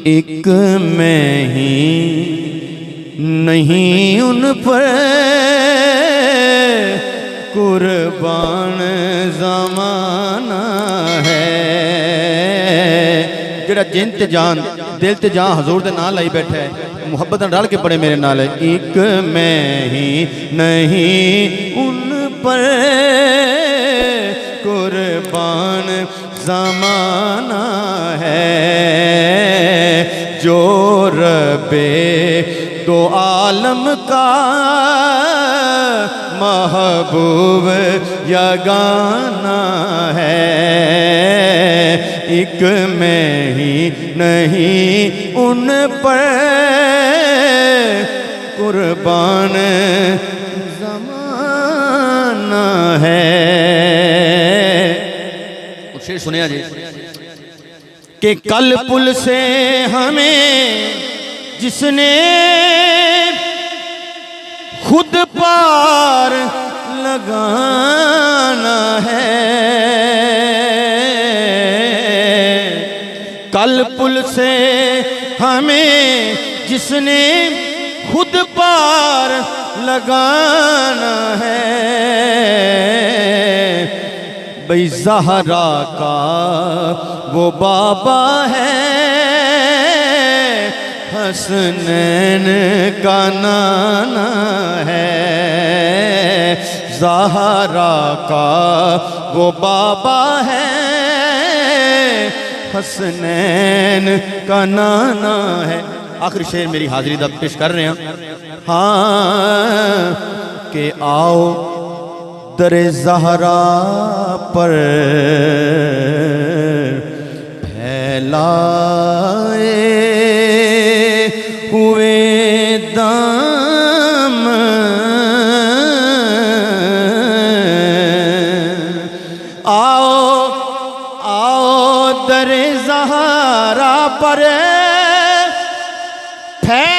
एक मैं ही नहीं उन पर कुर्बान ज़माना है। जेड़ा जिन ते जान दिल ते जान हजूर दे नाल लाई बैठा है, मुहब्बत नाल डाल के पड़े मेरे नाल है। एक मैं ही नहीं उन पर कुर्बान ज़माना है। जो रबे दो आलम का महबूब यगाना है। एक मैं ही नहीं उन पर कुर्बान ज़माना है। शेर सुनिया जी कि कल पुल से हमें जिसने खुद पार लगाना है। कल पुल से हमें जिसने खुद पार लगाना है। भाई ज़हरा का वो बाबा है, हसनैन का नाना है। ज़हरा का वो बाबा है, हसनैन का नाना है। आखिरी शेर मेरी हाजिरी दा पेश कर रहे हैं। हाँ कि आओ दरे ज़हरा पर फैलाए हुए दाम, आओ आओ दरे ज़हरा पर फैलाए